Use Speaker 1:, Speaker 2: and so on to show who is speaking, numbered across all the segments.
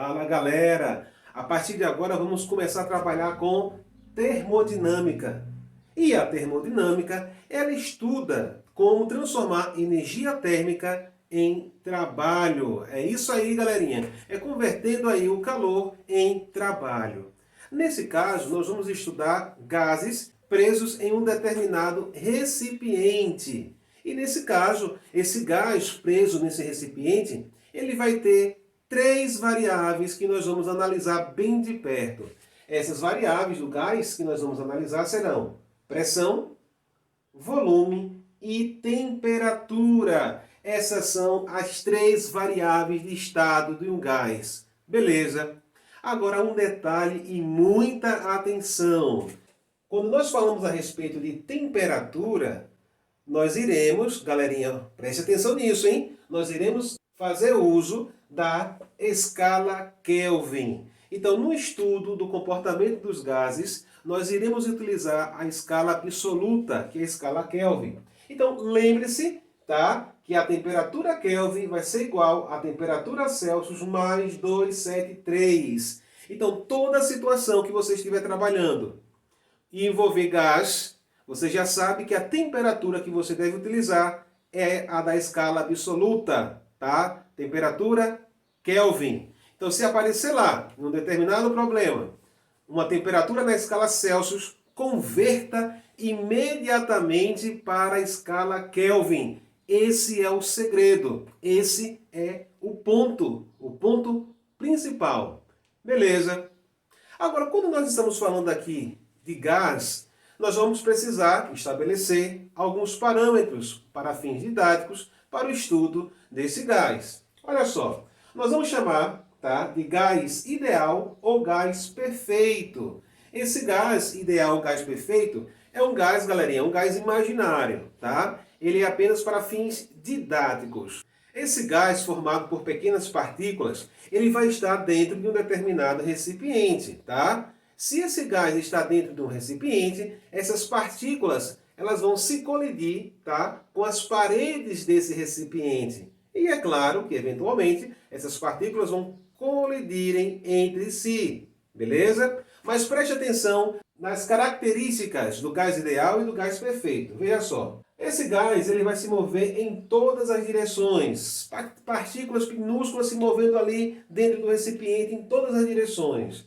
Speaker 1: Fala galera! A partir de agora vamos começar a trabalhar com termodinâmica. E a termodinâmica, ela estuda como transformar energia térmica em trabalho. É isso aí, galerinha. É convertendo aí o calor em trabalho. Nesse caso, nós vamos estudar gases presos em um determinado recipiente. E nesse caso, esse gás preso nesse recipiente, ele vai ter três variáveis que nós vamos analisar bem de perto. Essas variáveis do gás que nós vamos analisar serão pressão, volume e temperatura. Essas são as três variáveis de estado de um gás. Beleza? Agora um detalhe e muita atenção. Quando nós falamos a respeito de temperatura, nós iremos, galerinha, preste atenção nisso, hein? Nós iremos fazer uso da escala Kelvin. Então, no estudo do comportamento dos gases, nós iremos utilizar a escala absoluta, que é a escala Kelvin. Então, lembre-se, tá, que a temperatura Kelvin vai ser igual à temperatura Celsius mais 273. Então, toda a situação que você estiver trabalhando e envolver gás, você já sabe que a temperatura que você deve utilizar é a da escala absoluta, tá? Temperatura Kelvin. Então, se aparecer lá, em um determinado problema, uma temperatura na escala Celsius, converta imediatamente para a escala Kelvin. Esse é o segredo, esse é o ponto principal. Beleza? Agora, quando nós estamos falando aqui de gás, nós vamos precisar estabelecer alguns parâmetros para fins didáticos para o estudo desse gás. Olha só, nós vamos chamar, tá, de gás ideal ou gás perfeito. Esse gás ideal ou gás perfeito é um gás, galerinha, um gás imaginário, tá? Ele é apenas para fins didáticos. Esse gás formado por pequenas partículas, ele vai estar dentro de um determinado recipiente, tá? Se esse gás está dentro de um recipiente, essas partículas elas vão se colidir, tá, com as paredes desse recipiente. E é claro que, eventualmente, essas partículas vão colidirem entre si. Beleza? Mas preste atenção nas características do gás ideal e do gás perfeito. Veja só. Esse gás ele vai se mover em todas as direções. Partículas minúsculas se movendo ali dentro do recipiente em todas as direções.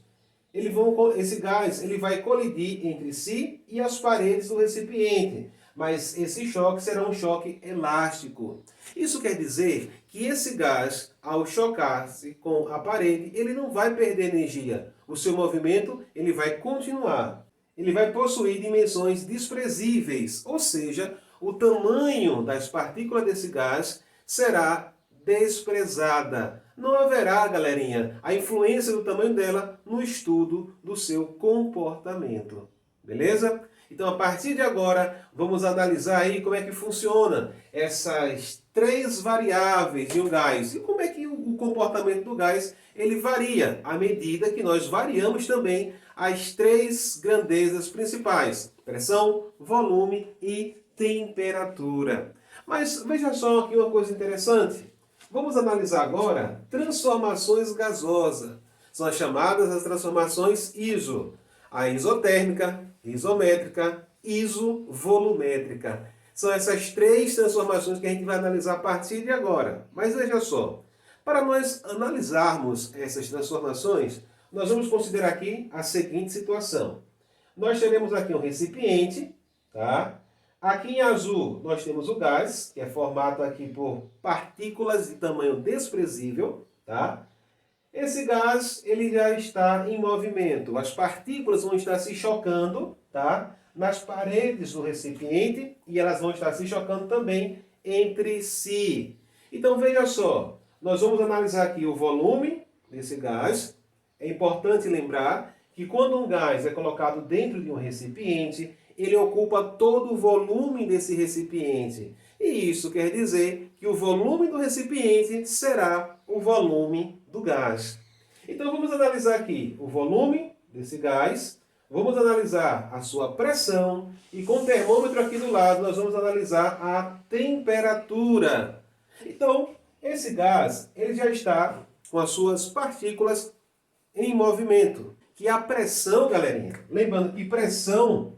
Speaker 1: Esse gás ele vai colidir entre si e as paredes do recipiente, mas esse choque será um choque elástico. Isso quer dizer que esse gás, ao chocar-se com a parede, ele não vai perder energia. O seu movimento ele vai continuar. Ele vai possuir dimensões desprezíveis, ou seja, o tamanho das partículas desse gás será desprezada. Não haverá, galerinha, a influência do tamanho dela no estudo do seu comportamento. Beleza? Então, a partir de agora, vamos analisar aí como é que funciona essas três variáveis de um gás. E como é que o comportamento do gás ele varia à medida que nós variamos também as três grandezas principais: pressão, volume e temperatura. Mas veja só aqui uma coisa interessante. Vamos analisar agora transformações gasosas. São as chamadas as transformações ISO. A isotérmica, isométrica, isovolumétrica. São essas três transformações que a gente vai analisar a partir de agora. Mas veja só, para nós analisarmos essas transformações, nós vamos considerar aqui a seguinte situação. Nós teremos aqui um recipiente, tá? Aqui em azul nós temos o gás, que é formado aqui por partículas de tamanho desprezível, tá? Esse gás ele já está em movimento. As partículas vão estar se chocando, tá, nas paredes do recipiente e elas vão estar se chocando também entre si. Então veja só, nós vamos analisar aqui o volume desse gás. É importante lembrar que quando um gás é colocado dentro de um recipiente, ele ocupa todo o volume desse recipiente. E isso quer dizer que o volume do recipiente será o volume do gás. Então vamos analisar aqui o volume desse gás, vamos analisar a sua pressão e com o termômetro aqui do lado nós vamos analisar a temperatura. Então esse gás ele já está com as suas partículas em movimento. Que a pressão, galerinha, lembrando que pressão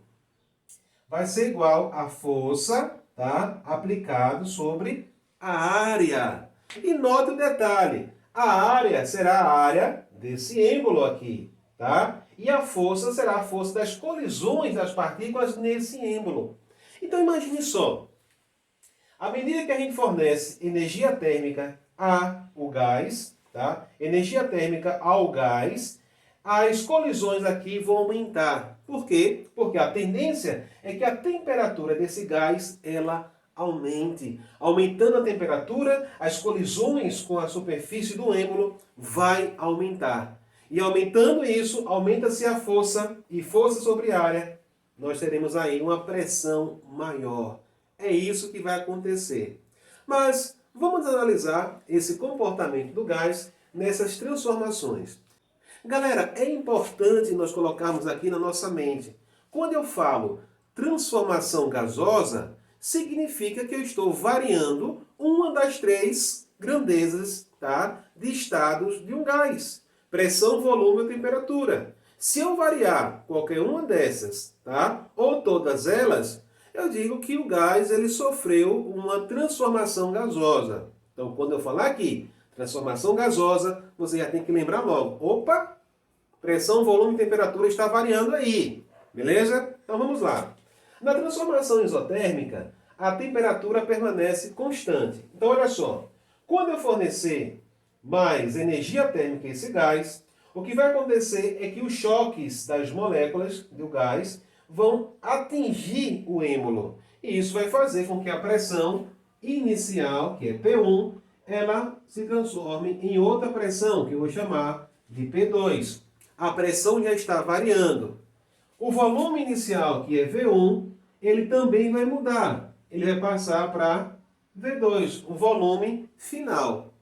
Speaker 1: vai ser igual à força, tá, aplicado sobre a área. E note o detalhe, a área será a área desse êmbolo aqui, tá? E a força será a força das colisões das partículas nesse êmbolo. Então imagine só, à medida que a gente fornece energia térmica ao gás, tá? Energia térmica ao gás, as colisões aqui vão aumentar. Por quê? Porque a tendência é que a temperatura desse gás, ela aumente. Aumentando a temperatura, as colisões com a superfície do êmbolo vai aumentar. E aumentando isso, aumenta-se a força, e força sobre área, nós teremos aí uma pressão maior. É isso que vai acontecer. Mas vamos analisar esse comportamento do gás nessas transformações. Galera, é importante nós colocarmos aqui na nossa mente. Quando eu falo transformação gasosa, significa que eu estou variando uma das três grandezas, tá, de estados de um gás. Pressão, volume ou temperatura. Se eu variar qualquer uma dessas, tá, ou todas elas, eu digo que o gás ele sofreu uma transformação gasosa. Então, quando eu falar aqui transformação gasosa, você já tem que lembrar logo. Opa! Pressão, volume e temperatura está variando aí. Beleza? Então vamos lá. Na transformação isotérmica, a temperatura permanece constante. Então olha só. Quando eu fornecer mais energia térmica a esse gás, o que vai acontecer é que os choques das moléculas do gás vão atingir o êmbolo. E isso vai fazer com que a pressão inicial, que é P1, ela se transforme em outra pressão, que eu vou chamar de P2. A pressão já está variando. O volume inicial, que é V1, ele também vai mudar. Ele vai passar para V2, o volume final.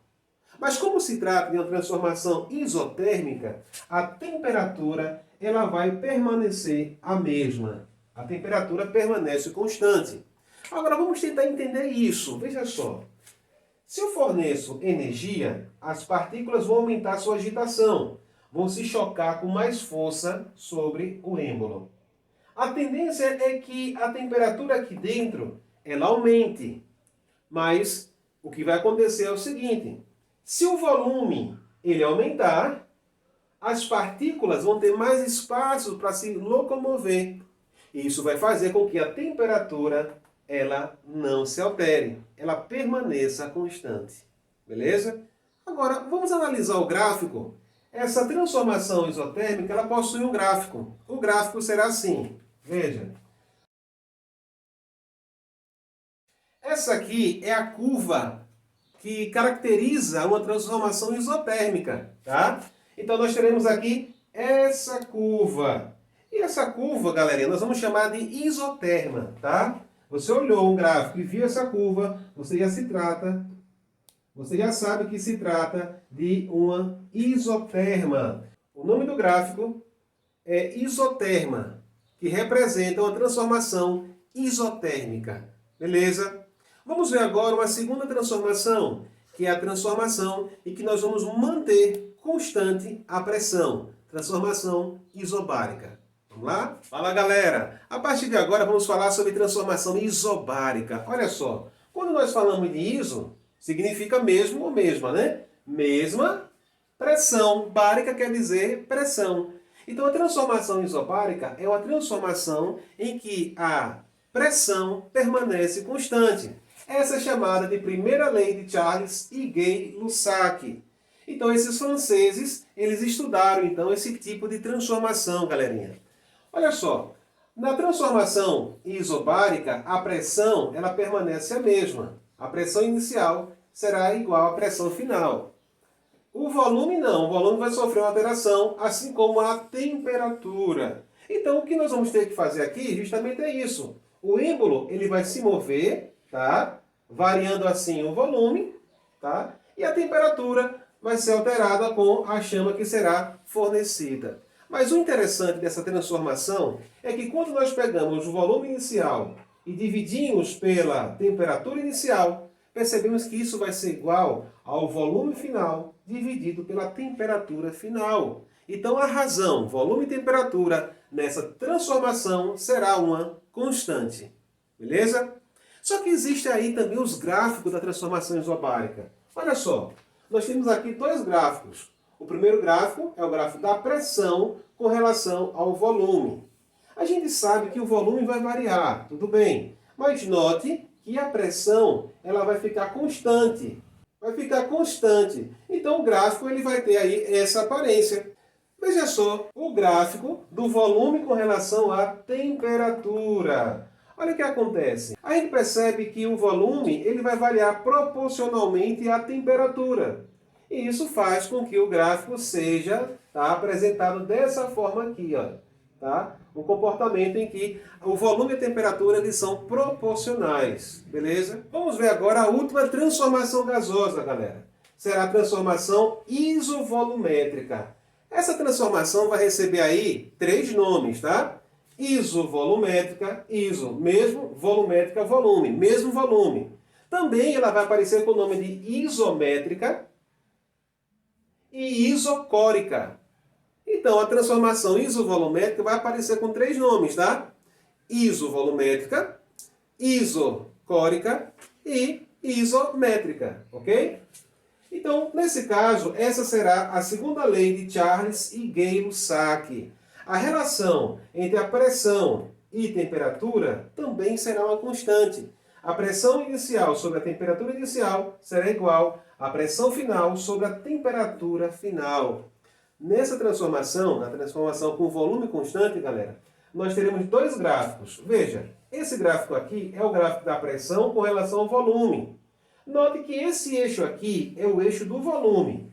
Speaker 1: Mas como se trata de uma transformação isotérmica, a temperatura ela vai permanecer a mesma. A temperatura permanece constante. Agora vamos tentar entender isso. Veja só. Se eu forneço energia, as partículas vão aumentar sua agitação, vão se chocar com mais força sobre o êmbolo. A tendência é que a temperatura aqui dentro ela aumente, mas o que vai acontecer é o seguinte: se o volume ele aumentar, as partículas vão ter mais espaço para se locomover. E isso vai fazer com que a temperatura ela não se altere, ela permaneça constante. Beleza? Agora, vamos analisar o gráfico. Essa transformação isotérmica ela possui um gráfico. O gráfico será assim. Veja. Essa aqui é a curva que caracteriza uma transformação isotérmica, tá? Então nós teremos aqui essa curva. E essa curva, galerinha, nós vamos chamar de isoterma, tá? Você olhou um gráfico e viu essa curva, você já sabe que se trata de uma isoterma. O nome do gráfico é isoterma, que representa uma transformação isotérmica. Beleza? Vamos ver agora uma segunda transformação, que é a transformação em que nós vamos manter constante a pressão. Transformação isobárica. Vamos lá? Fala, galera! A partir de agora vamos falar sobre transformação isobárica. Olha só, quando nós falamos de iso, significa mesmo ou mesma, né? Mesma pressão. Bárica quer dizer pressão. Então a transformação isobárica é uma transformação em que a pressão permanece constante. Essa é chamada de primeira lei de Charles e Gay-Lussac. Então esses franceses, eles estudaram então esse tipo de transformação, galerinha. Olha só, na transformação isobárica, a pressão ela permanece a mesma. A pressão inicial será igual à pressão final. O volume não, o volume vai sofrer uma alteração, assim como a temperatura. Então o que nós vamos ter que fazer aqui justamente é isso. O êmbolo ele vai se mover, tá? Variando assim o volume, tá? E a temperatura vai ser alterada com a chama que será fornecida. Mas o interessante dessa transformação é que quando nós pegamos o volume inicial e dividimos pela temperatura inicial, percebemos que isso vai ser igual ao volume final dividido pela temperatura final. Então a razão, volume e temperatura, nessa transformação será uma constante. Beleza? Só que existe aí também os gráficos da transformação isobárica. Olha só, nós temos aqui dois gráficos. O primeiro gráfico é o gráfico da pressão com relação ao volume. A gente sabe que o volume vai variar, tudo bem. Mas note que a pressão ela vai ficar constante. Vai ficar constante. Então o gráfico ele vai ter aí essa aparência. Veja só, o gráfico do volume com relação à temperatura. Olha o que acontece. A gente percebe que o volume ele vai variar proporcionalmente à temperatura. E isso faz com que o gráfico seja apresentado dessa forma aqui. Ó, tá? Um comportamento em que o volume e a temperatura eles são proporcionais. Beleza? Vamos ver agora a última transformação gasosa, galera. Será a transformação isovolumétrica. Essa transformação vai receber aí três nomes, tá? Isovolumétrica, iso, mesmo, volumétrica, volume, mesmo volume. Também ela vai aparecer com o nome de isométrica e isocórica. Então, a transformação isovolumétrica vai aparecer com três nomes, tá? Isovolumétrica, isocórica e isométrica, ok? Então, nesse caso, essa será a segunda lei de Charles e Gay-Lussac. A relação entre a pressão e temperatura também será uma constante. A pressão inicial sobre a temperatura inicial será igual à pressão final sobre a temperatura final. Nessa transformação, na transformação com volume constante, galera, nós teremos dois gráficos. Veja, esse gráfico aqui é o gráfico da pressão com relação ao volume. Note que esse eixo aqui é o eixo do volume.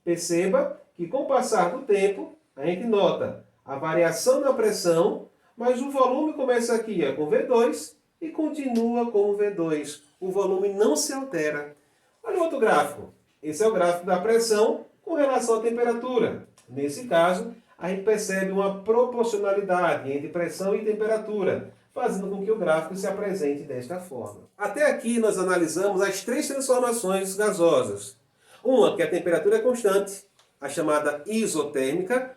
Speaker 1: Perceba que com o passar do tempo, a gente nota a variação da pressão, mas o volume começa aqui com V2 e continua com V2. O volume não se altera. Olha o outro gráfico. Esse é o gráfico da pressão com relação à temperatura. Nesse caso, a gente percebe uma proporcionalidade entre pressão e temperatura, fazendo com que o gráfico se apresente desta forma. Até aqui nós analisamos as três transformações gasosas. Uma que a temperatura é constante, a chamada isotérmica.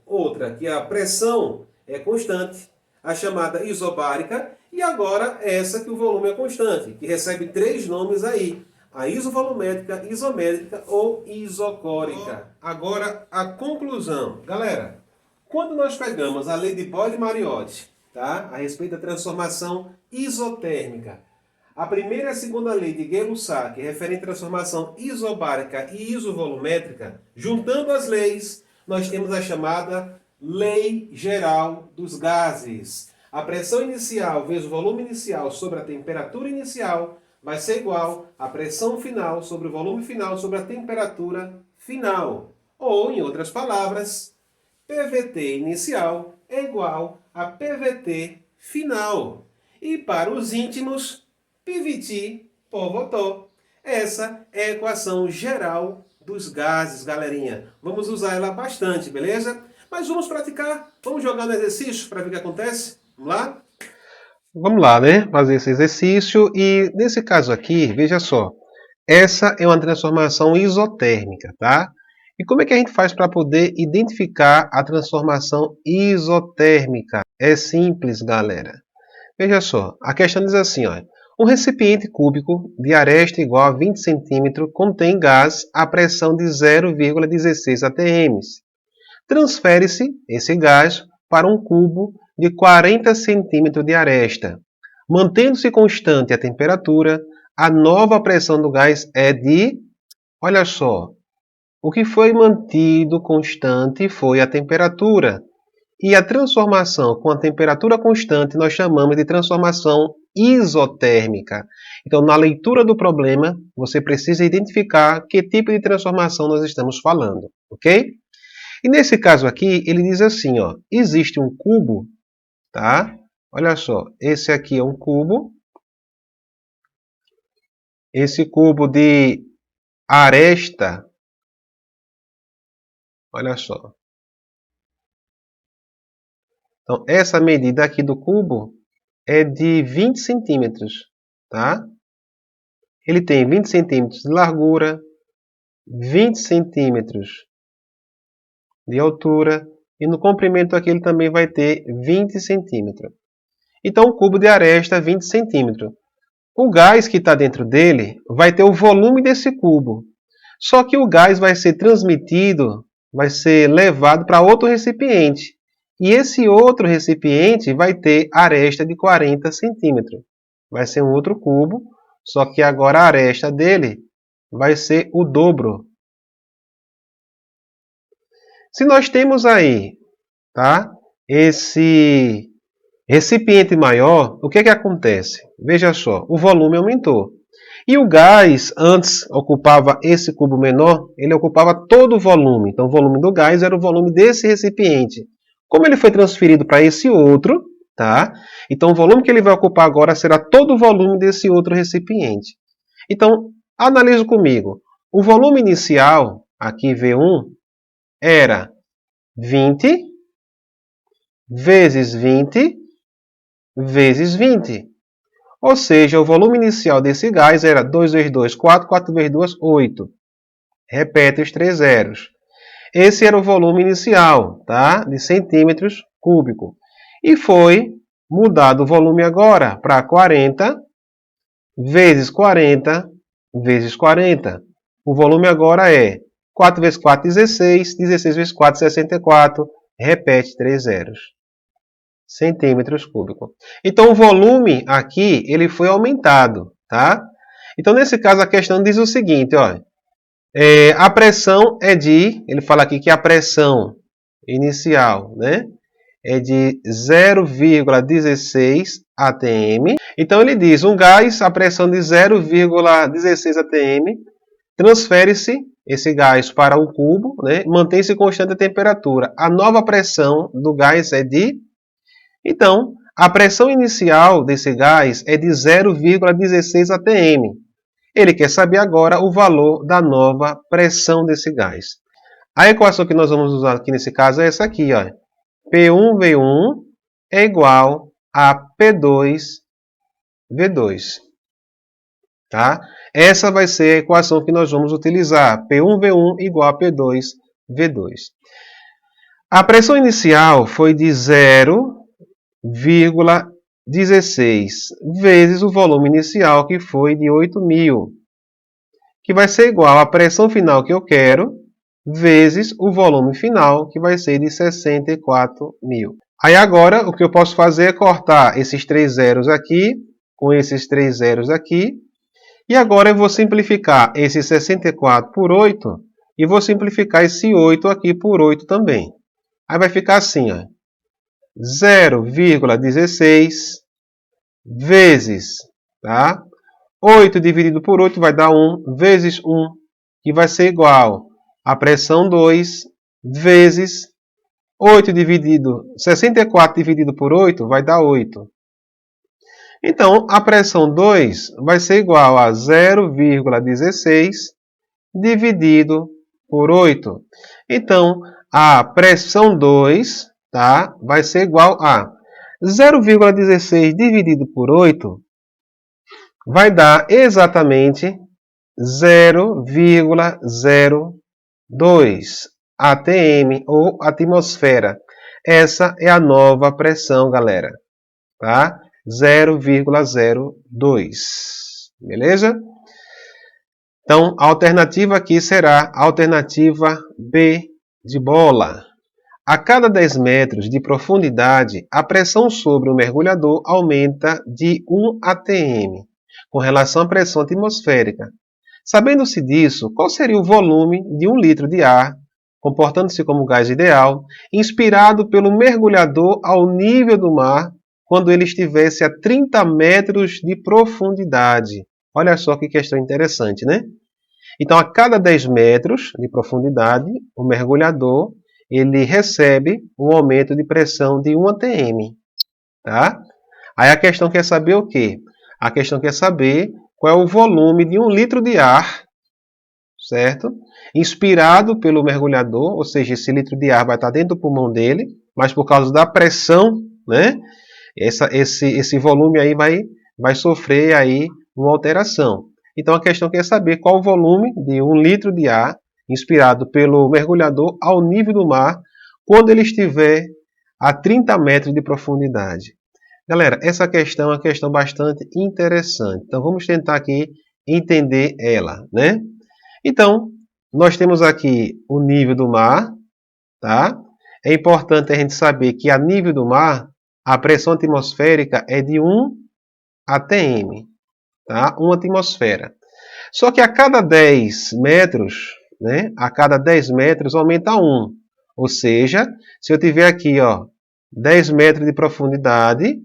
Speaker 1: Outra que a pressão é constante, a chamada isobárica. E agora essa que o volume é constante, que recebe três nomes aí. A isovolumétrica, isométrica ou isocórica. Agora a conclusão. Galera, quando nós pegamos a lei de Boyle-Mariotti, tá? A respeito da transformação isotérmica. A primeira e a segunda lei de Gay-Lussac, referente à transformação isobárica e isovolumétrica, juntando as leis, nós temos a chamada Lei Geral dos Gases. A pressão inicial vezes o volume inicial sobre a temperatura inicial vai ser igual à pressão final sobre o volume final sobre a temperatura final. Ou, em outras palavras, PVT inicial é igual a PVT final. E para os íntimos, PVT por Votó. Essa é a equação geral dos gases, galerinha. Vamos usar ela bastante, beleza? Mas vamos praticar. Vamos jogar no exercício para ver o que acontece? Vamos lá? Vamos lá, né? Fazer esse exercício. E nesse caso aqui, veja só. Essa é uma transformação isotérmica, tá? E como é que a gente faz para poder identificar a transformação isotérmica? É simples, galera. Veja só, a questão diz assim, ó. Um recipiente cúbico de aresta igual a 20 cm contém gás a pressão de 0,16 atm. Transfere-se esse gás para um cubo de 40 cm de aresta. Mantendo-se constante a temperatura, a nova pressão do gás é de... Olha só, o que foi mantido constante foi a temperatura. E a transformação com a temperatura constante nós chamamos de transformação isotérmica. Então, na leitura do problema, você precisa identificar que tipo de transformação nós estamos falando, ok? E nesse caso aqui, ele diz assim, ó, existe um cubo, tá? Olha só, esse aqui é um cubo. Esse cubo de aresta, olha só. Então, essa medida aqui do cubo é de 20 centímetros, tá?
Speaker 2: ele tem 20 centímetros de largura, 20 centímetros de altura, e no comprimento aqui ele também vai ter 20 centímetros. Então, o cubo de aresta é 20 centímetros. O gás que está dentro dele vai ter o volume desse cubo. Só que o gás vai ser transmitido, vai ser levado para outro recipiente. E esse outro recipiente vai ter aresta de 40 centímetros. Vai ser um outro cubo, só que agora a aresta dele vai ser o dobro. Se nós temos aí, tá, esse recipiente maior, o que é que acontece? Veja só, o volume aumentou. E o gás, antes ocupava esse cubo menor, ele ocupava todo o volume. Então, o volume do gás era o volume desse recipiente. Como ele foi transferido para esse outro, tá? Então, o volume que ele vai ocupar agora será todo o volume desse outro recipiente. Então, analise comigo. O volume inicial, aqui V1, era 20 vezes 20 vezes 20. Ou seja, o volume inicial desse gás era 2 vezes 2, 4, 4 vezes 2, 8. Repete os 3 zeros. Esse era o volume inicial, tá? De centímetros cúbicos. E foi mudado o volume agora para 40 vezes 40 vezes 40. O volume agora é 4 vezes 4, 16. 16 vezes 4, 64. Repete 3 zeros. Centímetros cúbicos. Então, o volume aqui, ele foi aumentado, tá? Então, nesse caso, a questão diz o seguinte, ó. A pressão é de, ele fala aqui que a pressão inicial, né, é de 0,16 atm. Então, ele diz, um gás, a pressão de 0,16 atm, transfere-se esse gás para o cubo, né, mantém-se constante a temperatura. A nova pressão do gás é de... Então, a pressão inicial desse gás é de 0,16 atm. Ele quer saber agora o valor da nova pressão desse gás. A equação que nós vamos usar aqui nesse caso é essa aqui, ó. P1V1 é igual a P2V2. Tá? Essa vai ser a equação que nós vamos utilizar. P1V1 igual a P2V2. A pressão inicial foi de 0,16 vezes o volume inicial, que foi de 8.000, que vai ser igual à pressão final que eu quero, vezes o volume final, que vai ser de 64.000. Aí agora, o que eu posso fazer é cortar esses 3 zeros aqui, com esses 3 zeros aqui, e agora eu vou simplificar esse 64 por 8, e vou simplificar esse 8 aqui por 8 também. Aí vai ficar assim, ó. 0,16 vezes, tá? 8 dividido por 8 vai dar 1, vezes 1, que vai ser igual a pressão 2, vezes 64 dividido por 8 vai dar 8. Então, a pressão 2 vai ser igual a 0,16 dividido por 8. Então, a pressão 2, tá, vai ser igual a 0,16 dividido por 8 vai dar exatamente 0,02 atm ou atmosfera. Essa é a nova pressão, galera. Tá? 0,02. Beleza? Então, a alternativa aqui será a alternativa B de bola. A cada 10 metros de profundidade, a pressão sobre o mergulhador aumenta de 1 atm, com relação à pressão atmosférica. Sabendo-se disso, qual seria o volume de 1 litro de ar, comportando-se como gás ideal, inspirado pelo mergulhador ao nível do mar, quando ele estivesse a 30 metros de profundidade? Olha só que questão interessante, né? Então, a cada 10 metros de profundidade, o mergulhador ele recebe um aumento de pressão de 1 atm. Tá? Aí a questão quer saber o quê? A questão quer saber qual é o volume de 1 litro de ar, certo? Inspirado pelo mergulhador, ou seja, esse litro de ar vai estar dentro do pulmão dele, mas por causa da pressão, né? Esse volume aí vai sofrer aí uma alteração. Então a questão quer saber qual o volume de 1 litro de ar inspirado pelo mergulhador ao nível do mar quando ele estiver a 30 metros de profundidade. Galera, essa questão é uma questão bastante interessante. Então vamos tentar aqui entender ela, né? Então, nós temos aqui o nível do mar, tá? É importante a gente saber que a nível do mar, a pressão atmosférica é de 1 atm, tá? 1 atmosfera. Só que a cada 10 metros, né? A cada 10 metros aumenta 1. Ou seja, se eu tiver aqui, ó, 10 metros de profundidade,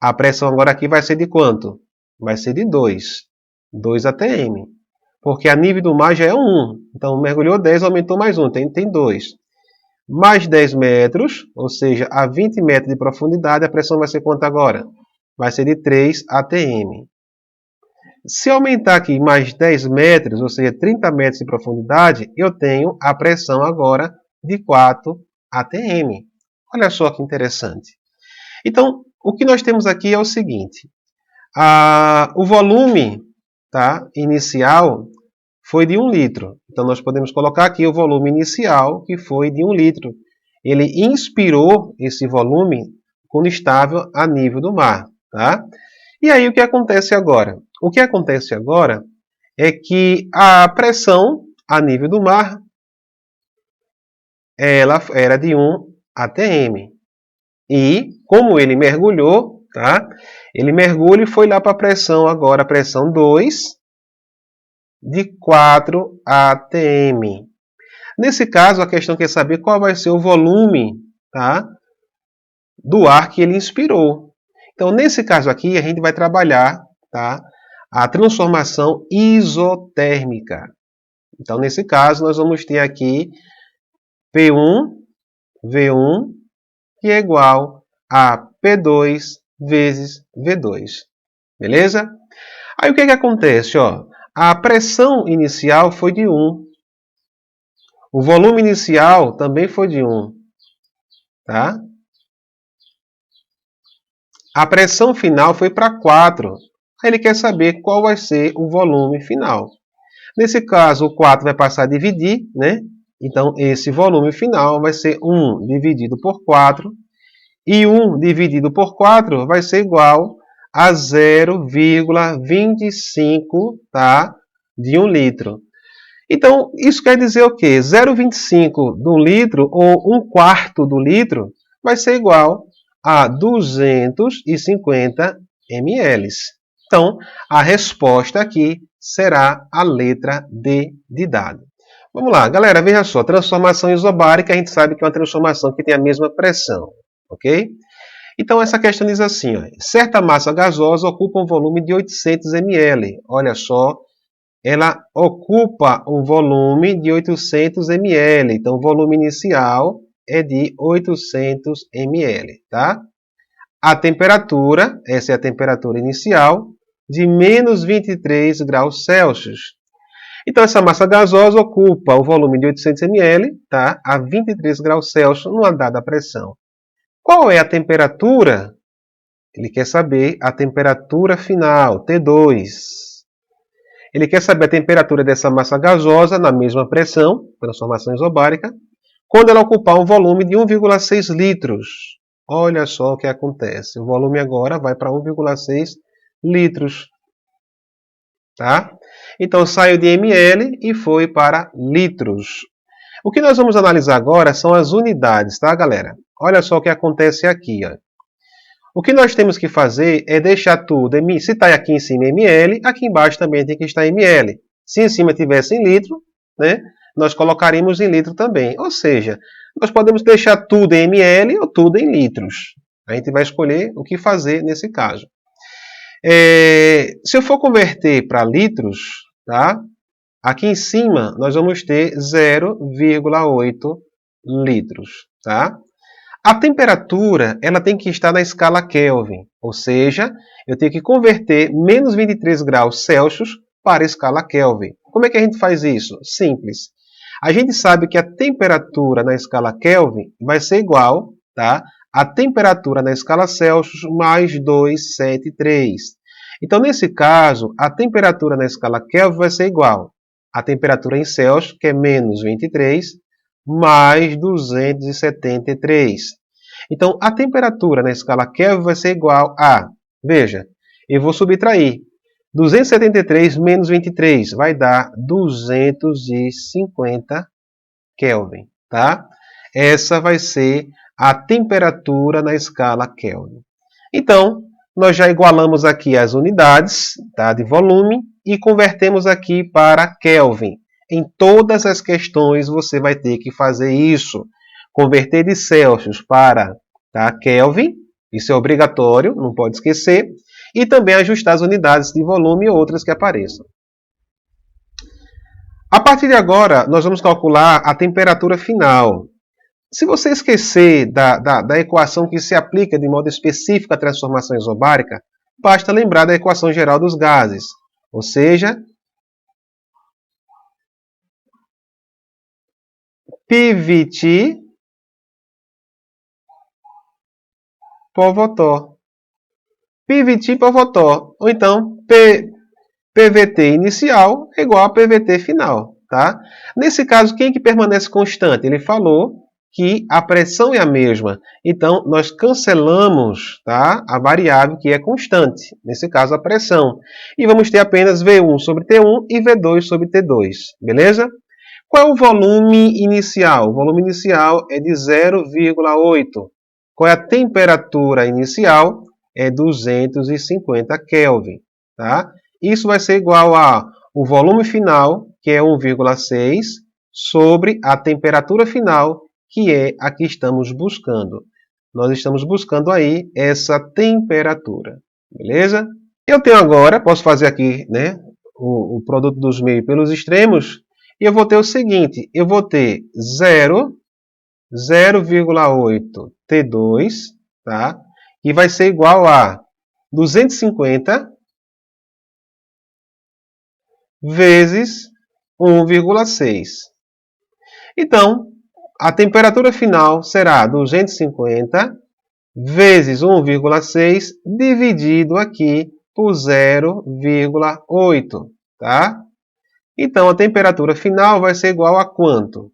Speaker 2: a pressão agora aqui vai ser de quanto? Vai ser de 2. 2 atm. Porque a nível do mar já é 1. Então, mergulhou 10, aumentou mais 1, tem 2. Mais 10 metros, ou seja, a 20 metros de profundidade, a pressão vai ser quanto agora? Vai ser de 3 atm. Se aumentar aqui mais 10 metros, ou seja, 30 metros de profundidade, eu tenho a pressão agora de 4 atm. Olha só que interessante. Então, o que nós temos aqui é o seguinte. O volume, tá, inicial foi de 1 litro. Então, nós podemos colocar aqui o volume inicial, que foi de 1 litro. Ele inspirou esse volume quando estável a nível do mar. Tá? E aí, o que acontece agora? O que acontece agora é que a pressão a nível do mar ela era de 1 atm. E, como ele mergulhou, tá? Ele mergulha e foi lá para a pressão agora, a pressão 2, de 4 atm. Nesse caso, a questão quer saber qual vai ser o volume, tá, do ar que ele inspirou. Então, nesse caso aqui, a gente vai trabalhar, tá, a transformação isotérmica. Então, nesse caso, nós vamos ter aqui V1, que é igual a P2 vezes V2. Beleza? Aí, o que acontece? Ó? A pressão inicial foi de 1. O volume inicial também foi de 1. Tá? A pressão final foi para 4. Aí ele quer saber qual vai ser o volume final. Nesse caso, o 4 vai passar a dividir, né? Então, esse volume final vai ser 1 dividido por 4. E 1 dividido por 4 vai ser igual a 0,25, tá, de 1 litro. Então, isso quer dizer o quê? 0,25 de 1 litro, ou 1/4 do litro, vai ser igual a 250 ml. Então, a resposta aqui será a letra D de dado. Vamos lá, galera, veja só. Transformação isobárica, a gente sabe que é uma transformação que tem a mesma pressão, ok? Então, essa questão diz assim, ó, certa massa gasosa ocupa um volume de 800 ml. Olha só, ela ocupa um volume de 800 ml. Então, o volume inicial é de 800 ml, tá? A temperatura, essa é a temperatura inicial, de menos 23 graus Celsius. Então, essa massa gasosa ocupa o volume de 800 ml, tá, a 23 graus Celsius numa dada pressão. Qual é a temperatura? Ele quer saber a temperatura final, T2. Ele quer saber a temperatura dessa massa gasosa na mesma pressão, transformação isobárica, quando ela ocupar um volume de 1,6 litros. Olha só o que acontece. O volume agora vai para 1,6 litros. Tá? Então, saiu de ml e foi para litros. O que nós vamos analisar agora são as unidades, tá, galera? Olha só o que acontece aqui. Ó. O que nós temos que fazer é deixar tudo, se está aqui em cima ml, aqui embaixo também tem que estar ml. Se em cima tivesse em litro, né, nós colocaríamos em litro também. Ou seja, nós podemos deixar tudo em ml ou tudo em litros. A gente vai escolher o que fazer nesse caso. Se eu for converter para litros, tá, aqui em cima nós vamos ter 0,8 litros. Tá? A temperatura ela tem que estar na escala Kelvin, ou seja, eu tenho que converter menos 23 graus Celsius para a escala Kelvin. Como é que a gente faz isso? Simples. A gente sabe que a temperatura na escala Kelvin vai ser igual, tá, à temperatura na escala Celsius mais 273. Então, nesse caso, a temperatura na escala Kelvin vai ser igual à temperatura em Celsius, que é menos 23, mais 273. Então, a temperatura na escala Kelvin vai ser igual a, veja, eu vou subtrair 273 menos 23, vai dar 250 Kelvin, tá? Essa vai ser a temperatura na escala Kelvin. Então, nós já igualamos aqui as unidades, tá, de volume e convertemos aqui para Kelvin. Em todas as questões você vai ter que fazer isso. Converter de Celsius para, tá, Kelvin, isso é obrigatório, não pode esquecer. E também ajustar as unidades de volume e outras que apareçam. A partir de agora, nós vamos calcular a temperatura final. Se você esquecer da equação que se aplica de modo específico à transformação isobárica, basta lembrar da equação geral dos gases, ou seja, PVT por Votó. PVT por Votó, ou então PVT inicial é igual a PVT final. Tá? Nesse caso, quem que permanece constante? Ele falou que a pressão é a mesma. Então, nós cancelamos, tá, a variável que é constante, nesse caso a pressão. E vamos ter apenas V1 sobre T1 e V2 sobre T2. Beleza? Qual é o volume inicial? O volume inicial é de 0,8. Qual é a temperatura inicial? É 250 Kelvin. Tá? Isso vai ser igual a o volume final, que é 1,6, sobre a temperatura final, que é a que estamos buscando. Nós estamos buscando aí essa temperatura. Beleza? Eu tenho agora, posso fazer aqui, né, o produto dos meios pelos extremos, e eu vou ter o seguinte, eu vou ter 0,8 T2, tá? E vai ser igual a 250 vezes 1,6. Então, a temperatura final será 250 vezes 1,6 dividido aqui por 0,8, tá? Então, a temperatura final vai ser igual a quanto?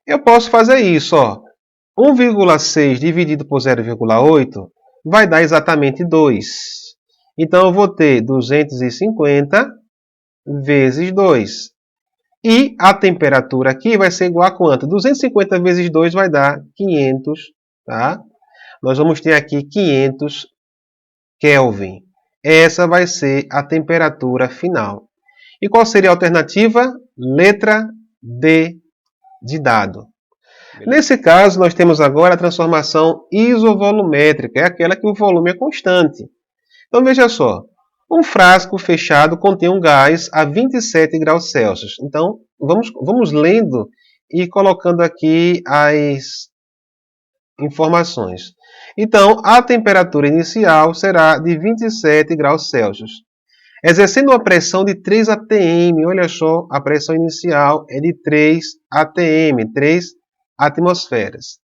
Speaker 2: Eu posso fazer isso, ó. 1,6 dividido por 0,8 vai dar exatamente 2. Então, eu vou ter 250 vezes 2. E a temperatura aqui vai ser igual a quanto? 250 vezes 2 vai dar 500, tá? Nós vamos ter aqui 500 Kelvin. Essa vai ser a temperatura final. E qual seria a alternativa? Letra D de dado. Nesse caso, nós temos agora a transformação isovolumétrica, é aquela que o volume é constante. Então, veja só. Um frasco fechado contém um gás a 27 graus Celsius. Então, vamos lendo e colocando aqui as informações. Então, a temperatura inicial será de 27 graus Celsius. Exercendo uma pressão de 3 atm. Olha só, a pressão inicial é de 3 atm, 3 atmosferas.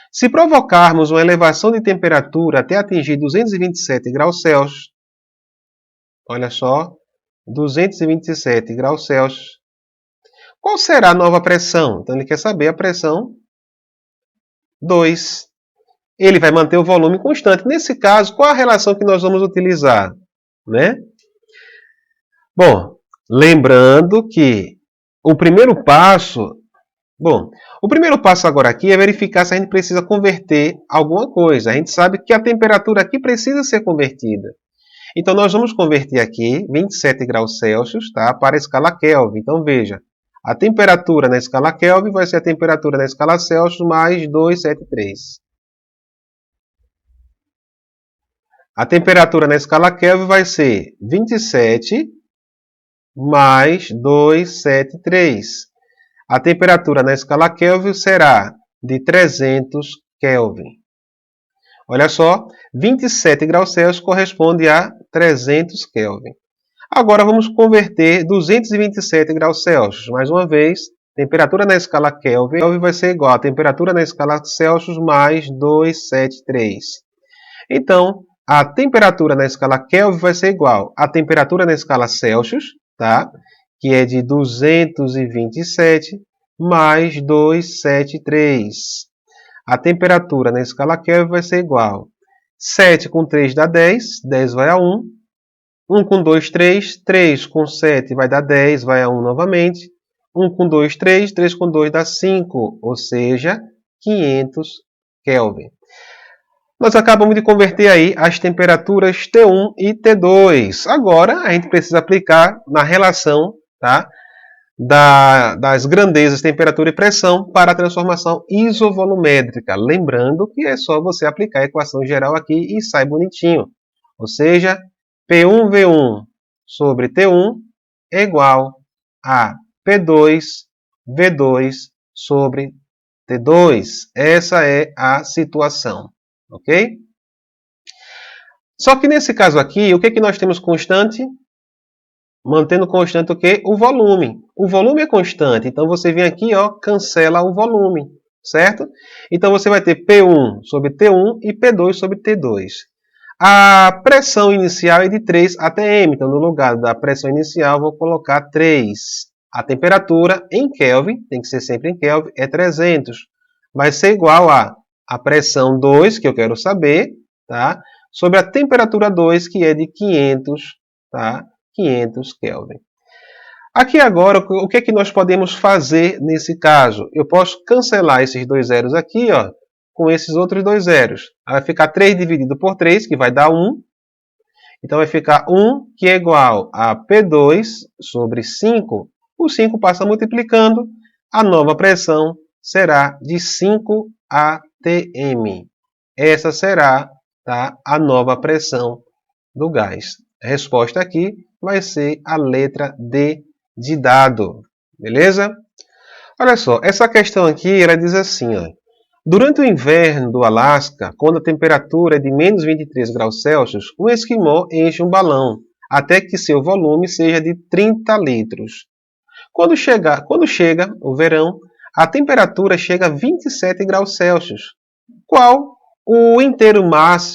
Speaker 2: Se provocarmos uma elevação de temperatura até atingir 227 graus Celsius, olha só, 227 graus Celsius. Qual será a nova pressão? Então, ele quer saber a pressão 2. Ele vai manter o volume constante. Nesse caso, qual a relação que nós vamos utilizar? Né? Bom, lembrando que o primeiro passo agora aqui é verificar se a gente precisa converter alguma coisa. A gente sabe que a temperatura aqui precisa ser convertida. Então, nós vamos converter aqui 27 graus Celsius, tá, para a escala Kelvin. Então, veja, a temperatura na escala Kelvin vai ser a temperatura na escala Celsius mais 273. A temperatura na escala Kelvin vai ser 27 mais 273. A temperatura na escala Kelvin será de 300 Kelvin. Olha só, 27 graus Celsius corresponde a 300 Kelvin. Agora vamos converter 227 graus Celsius. Mais uma vez, temperatura na escala Kelvin vai ser igual a temperatura na escala Celsius mais 273. Então, a temperatura na escala Kelvin vai ser igual à temperatura na escala Celsius, tá? Que é de 227 mais 273. A temperatura na escala Kelvin vai ser igual. 7 com 3 dá 10, 10 vai a 1. 1 com 2, 3, 3 com 7 vai dar 10, vai a 1 novamente. 1 com 2, 3, 3 com 2 dá 5, ou seja, 500 Kelvin. Nós acabamos de converter aí as temperaturas T1 e T2. Agora, a gente precisa aplicar na relação, tá, das grandezas temperatura e pressão para a transformação isovolumétrica. Lembrando que é só você aplicar a equação geral aqui e sai bonitinho. Ou seja, P1V1 sobre T1 é igual a P2V2 sobre T2. Essa é a situação. Ok? Só que nesse caso aqui, o que nós temos constante? Mantendo constante o quê? O volume. O volume é constante, então você vem aqui, ó, cancela o volume, certo? Então você vai ter P1 sobre T1 e P2 sobre T2. A pressão inicial é de 3 atm, então no lugar da pressão inicial vou colocar 3. A temperatura em Kelvin, tem que ser sempre em Kelvin, é 300. Vai ser igual a pressão 2, que eu quero saber, tá? Sobre a temperatura 2, que é de 500, tá? 500 Kelvin. Aqui agora, o que é que nós podemos fazer nesse caso? Eu posso cancelar esses dois zeros aqui, ó, com esses outros dois zeros. Vai ficar 3 dividido por 3, que vai dar 1. Então vai ficar 1, que é igual a P2 sobre 5. O 5 passa multiplicando, a nova pressão será de 5 atm. Essa será, tá, a nova pressão do gás. A resposta aqui vai ser a letra D de dado. Beleza? Olha só, essa questão aqui, ela diz assim, ó. Durante o inverno do Alasca, quando a temperatura é de menos 23 graus Celsius, um esquimó enche um balão, até que seu volume seja de 30 litros. Quando chega o verão, a temperatura chega a 27 graus Celsius. Qual o inteiro mais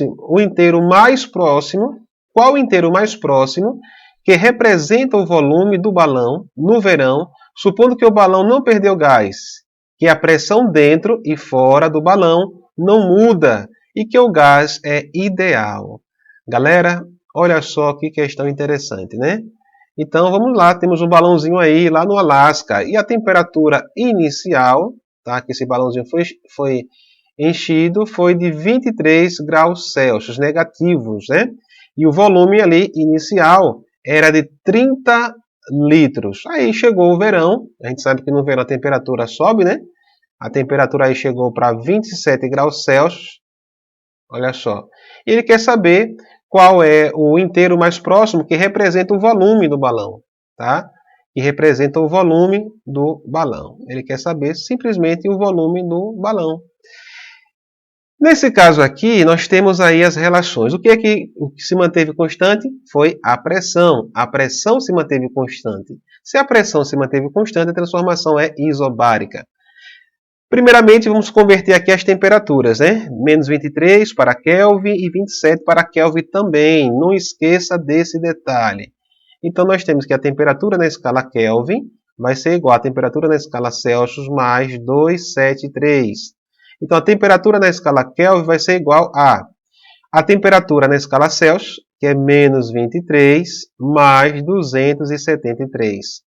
Speaker 2: próximo que representa o volume do balão no verão, supondo que o balão não perdeu gás, que a pressão dentro e fora do balão não muda e que o gás é ideal. Galera, olha só que questão interessante, né? Então vamos lá, temos um balãozinho aí lá no Alasca e a temperatura inicial, tá, que esse balãozinho foi enchido, foi de 23 graus Celsius negativos, né? E o volume ali inicial era de 30 litros. Aí chegou o verão, a gente sabe que no verão a temperatura sobe, né? A temperatura aí chegou para 27 graus Celsius. Olha só. E ele quer saber qual é o inteiro mais próximo que representa o volume do balão, tá? Que representa o volume do balão. Ele quer saber simplesmente o volume do balão. Nesse caso aqui, nós temos aí as relações. O que se manteve constante foi a pressão. A pressão se manteve constante. Se a pressão se manteve constante, a transformação é isobárica. Primeiramente, vamos converter aqui as temperaturas, né? Menos 23 para Kelvin e 27 para Kelvin também. Não esqueça desse detalhe. Então, nós temos que a temperatura na escala Kelvin vai ser igual à temperatura na escala Celsius mais 273. Então, a temperatura na escala Kelvin vai ser igual a temperatura na escala Celsius, que é menos 23, mais 273.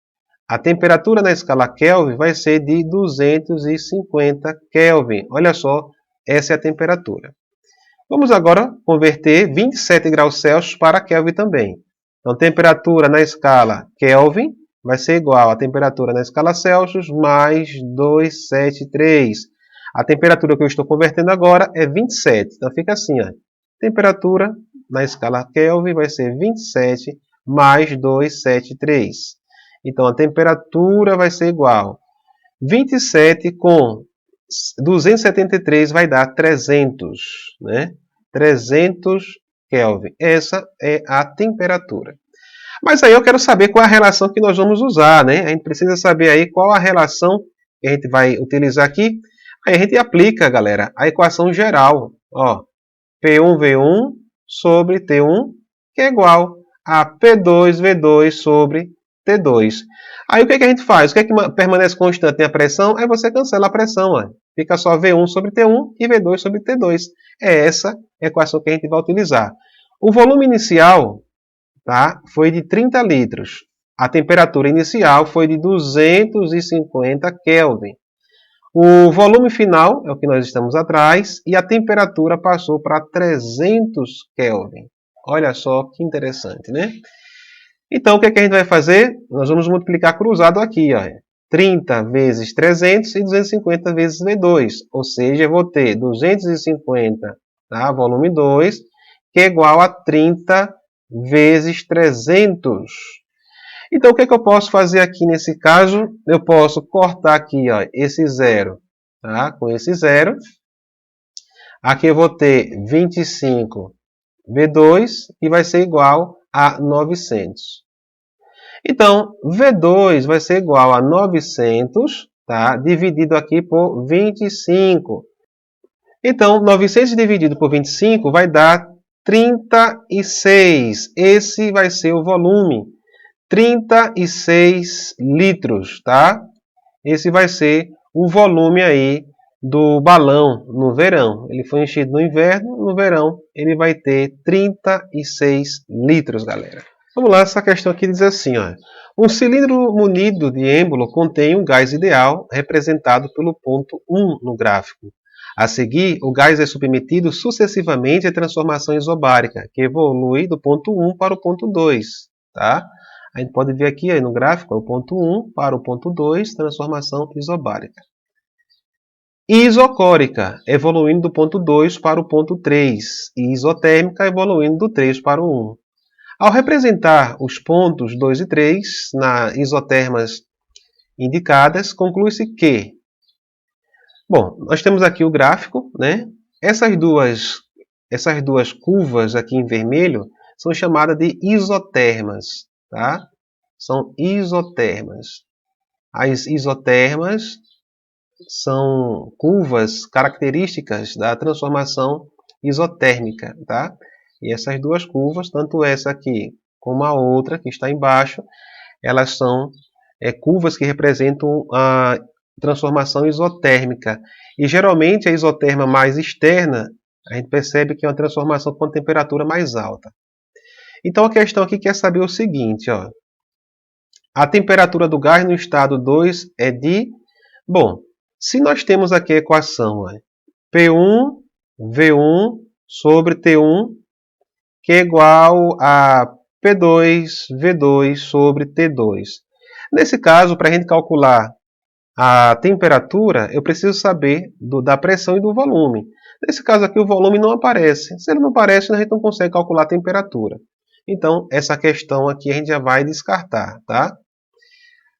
Speaker 2: A temperatura na escala Kelvin vai ser de 250 Kelvin. Olha só, essa é a temperatura. Vamos agora converter 27 graus Celsius para Kelvin também. Então, temperatura na escala Kelvin vai ser igual à temperatura na escala Celsius mais 273. A temperatura que eu estou convertendo agora é 27. Então fica assim, ó. Temperatura na escala Kelvin vai ser 27 mais 273. Então a temperatura vai ser igual. 27 com 273 vai dar 300, né? 300 Kelvin. Essa é a temperatura. Mas aí eu quero saber qual é a relação que nós vamos usar, né? A gente precisa saber aí qual a relação que a gente vai utilizar aqui. Aí a gente aplica, galera, a equação geral. Ó, P1V1 sobre T1, que é igual a P2V2 sobre T2. Aí o que, que a gente faz? O que, que permanece constante na pressão? Aí você cancela a pressão. Ó. Fica só V1 sobre T1 e V2 sobre T2. É essa a equação que a gente vai utilizar. O volume inicial, tá, foi de 30 litros. A temperatura inicial foi de 250 Kelvin. O volume final é o que nós estamos atrás e a temperatura passou para 300 Kelvin. Olha só que interessante, né? Então, o que, é que a gente vai fazer? Nós vamos multiplicar cruzado aqui, ó. 30 vezes 300 e 250 vezes V2. Ou seja, eu vou ter 250, tá? Volume 2, que é igual a 30 vezes 300. Então, o que, é que eu posso fazer aqui nesse caso? Eu posso cortar aqui, ó, esse zero, tá? Com esse zero. Aqui eu vou ter 25 V2 e vai ser igual a 900. Então, V2 vai ser igual a 900, tá? Dividido aqui por 25. Então, 900 dividido por 25 vai dar 36. Esse vai ser o volume. 36 litros, tá? Esse vai ser o volume aí do balão no verão. Ele foi enchido no inverno, no verão ele vai ter 36 litros, galera. Vamos lá, essa questão aqui diz assim, ó. Um cilindro munido de êmbolo contém um gás ideal, representado pelo ponto 1 no gráfico. A seguir, o gás é submetido sucessivamente à transformação isobárica, que evolui do ponto 1 para o ponto 2, tá? A gente pode ver aqui aí no gráfico, o ponto 1 para o ponto 2, transformação isobárica. Isocórica, evoluindo do ponto 2 para o ponto 3, e isotérmica, evoluindo do 3 para o 1. Ao representar os pontos 2 e 3 nas isotermas indicadas, conclui-se que... Bom, nós temos aqui o gráfico, né? Essas duas curvas aqui em vermelho são chamadas de isotermas, tá? São isotermas. As isotermas são curvas características da transformação isotérmica, tá? E essas duas curvas, tanto essa aqui como a outra que está embaixo, elas são curvas que representam a transformação isotérmica. E geralmente a isoterma mais externa, a gente percebe que é uma transformação com temperatura mais alta. Então a questão aqui quer saber o seguinte, ó. A temperatura do gás no estado 2 é de... Bom, se nós temos aqui a equação, ó, P1 V1 sobre T1, que é igual a P2 V2 sobre T2. Nesse caso, para a gente calcular a temperatura, eu preciso saber da pressão e do volume. Nesse caso aqui, o volume não aparece. Se ele não aparece, a gente não consegue calcular a temperatura. Então, essa questão aqui a gente já vai descartar, tá?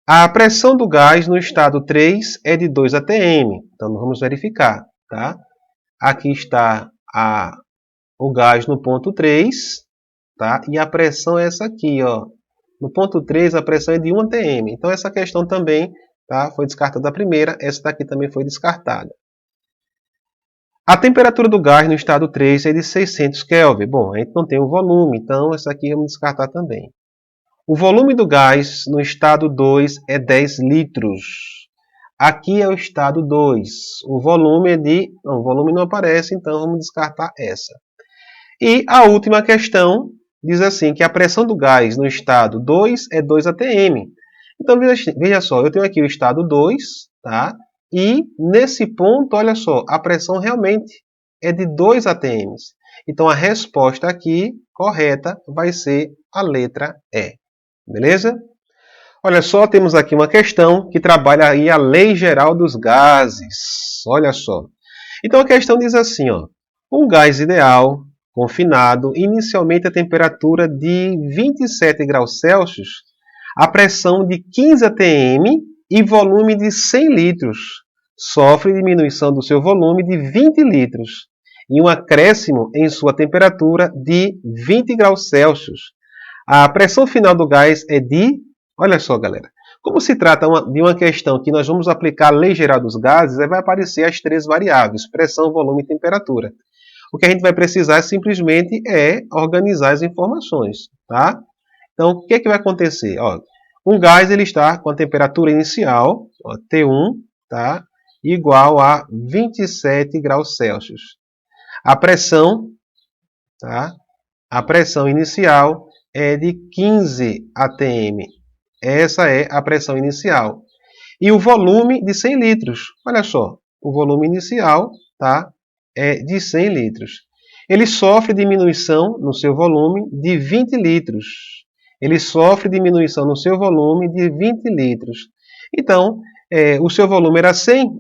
Speaker 2: A pressão do gás no estado 3 é de 2 atm. Então, vamos verificar, tá? Aqui está o gás no ponto 3, tá? E a pressão é essa aqui, ó. No ponto 3, a pressão é de 1 atm. Então, essa questão também, tá, foi descartada a primeira. Essa daqui também foi descartada. A temperatura do gás no estado 3 é de 600 Kelvin. Bom, a gente não tem o volume, então essa aqui vamos descartar também. O volume do gás no estado 2 é 10 litros. Aqui é o estado 2. O volume é de... Não, o volume não aparece, então vamos descartar essa. E a última questão diz assim, que a pressão do gás no estado 2 é 2 atm. Então, veja só, eu tenho aqui o estado 2, tá? E nesse ponto, olha só, a pressão realmente é de 2 atm. Então, a resposta aqui, correta, vai ser a letra E. Beleza? Olha só, temos aqui uma questão que trabalha aí a lei geral dos gases. Olha só. Então, a questão diz assim, ó. Um gás ideal, confinado, inicialmente a temperatura de 27 graus Celsius, a pressão de 15 atm e volume de 100 litros, sofre diminuição do seu volume de 20 litros e um acréscimo em sua temperatura de 20 graus Celsius. A pressão final do gás é de... Olha só, galera. Como se trata de uma questão que nós vamos aplicar a lei geral dos gases, vai aparecer as três variáveis, pressão, volume e temperatura. O que a gente vai precisar simplesmente é organizar as informações, tá? Então, o que é que vai acontecer? Ó, um gás ele está com a temperatura inicial, ó, T1, tá? Igual a 27 graus Celsius. A pressão, tá? A pressão inicial é de 15 atm. Essa é a pressão inicial. E o volume de 100 litros. Olha só, o volume inicial, tá? É de 100 litros. Ele sofre diminuição no seu volume de 20 litros. Ele sofre diminuição no seu volume de 20 litros. Então, o seu volume era 100,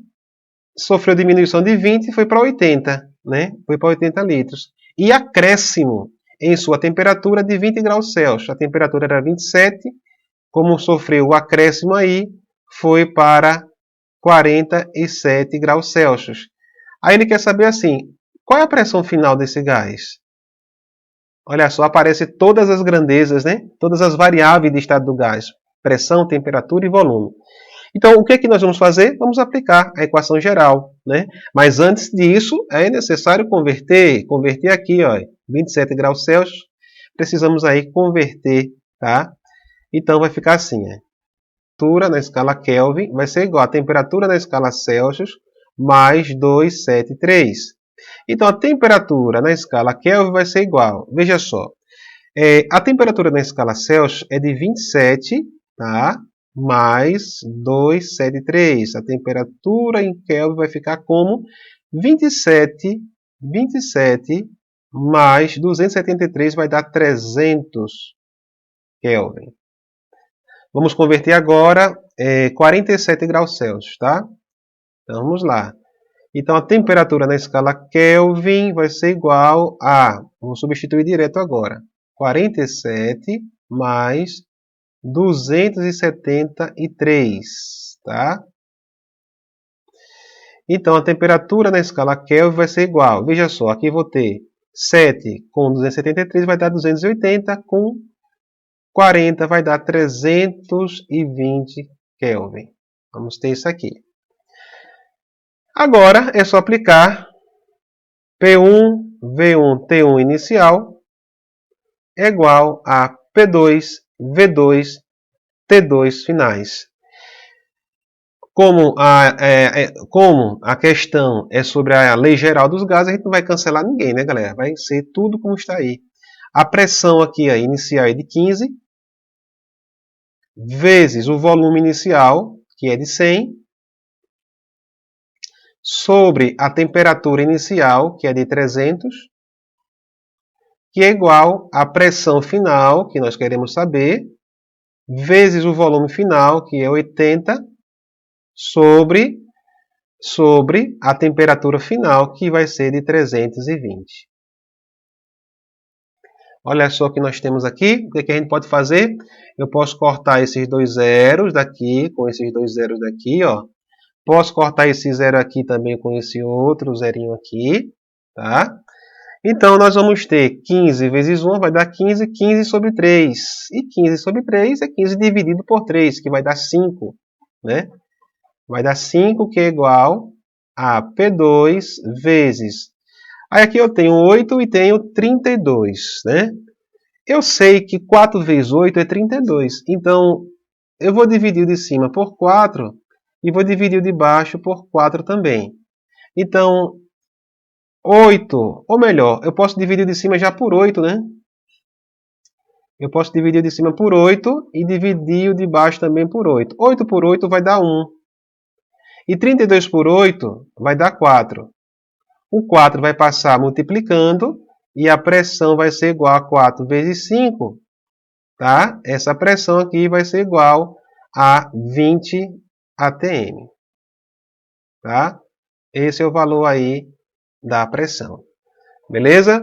Speaker 2: sofreu diminuição de 20 e foi para 80, né? Foi para 80 litros. E acréscimo em sua temperatura de 20 graus Celsius. A temperatura era 27, como sofreu o acréscimo aí, foi para 47 graus Celsius. Aí ele quer saber assim, qual é a pressão final desse gás? Olha só, aparece todas as grandezas, né? Todas as variáveis de estado do gás. Pressão, temperatura e volume. Então, o que é que nós vamos fazer? Vamos aplicar a equação geral, né? Mas antes disso, é necessário converter aqui, ó, 27 graus Celsius. Precisamos aí converter, tá? Então, vai ficar assim, a temperatura na escala Kelvin vai ser igual a temperatura na escala Celsius mais 273. Então, a temperatura na escala Kelvin vai ser igual. Veja só, a temperatura na escala Celsius é de 27, tá? Mais 273. A temperatura em Kelvin vai ficar como 27 mais 273 vai dar 300 Kelvin. Vamos converter agora 47 graus Celsius, tá? Então, vamos lá. Então, a temperatura na escala Kelvin vai ser igual a, vamos substituir direto agora, 47 mais 273, tá? Então, a temperatura na escala Kelvin vai ser igual, veja só, aqui vou ter 7 com 273 vai dar 280, com 40 vai dar 320 Kelvin. Vamos ter isso aqui. Agora é só aplicar P1, V1, T1 inicial é igual a P2, V2, T2 finais. Como a questão é sobre a lei geral dos gases, a gente não vai cancelar ninguém, né, galera? Vai ser tudo como está aí. A pressão aqui inicial é de 15, vezes o volume inicial, que é de 100, sobre a temperatura inicial, que é de 300, que é igual à pressão final, que nós queremos saber, vezes o volume final, que é 80, sobre a temperatura final, que vai ser de 320. Olha só o que nós temos aqui. O que a gente pode fazer? Eu posso cortar esses dois zeros daqui, com esses dois zeros daqui, ó. Posso cortar esse zero aqui também com esse outro zerinho aqui, tá? Então, nós vamos ter 15 vezes 1 vai dar 15, 15 sobre 3. E 15 sobre 3 é 15 dividido por 3, que vai dar 5, né? Vai dar 5, que é igual a P2 vezes... Aí aqui eu tenho 8 e tenho 32, né? Eu sei que 4 vezes 8 é 32. Então, eu vou dividir o de cima por 4 e vou dividir o de baixo por 4 também. Então, 8, ou melhor, eu posso dividir o de cima já por 8, né? Eu posso dividir o de cima por 8 e dividir o de baixo também por 8. 8 por 8 vai dar 1. E 32 por 8 vai dar 4. O 4 vai passar multiplicando e a pressão vai ser igual a 4 vezes 5. Tá? Essa pressão aqui vai ser igual a 20 atm. Tá? Esse é o valor aí da pressão. Beleza?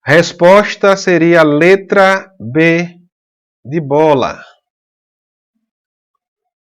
Speaker 2: Resposta seria a letra B de bola.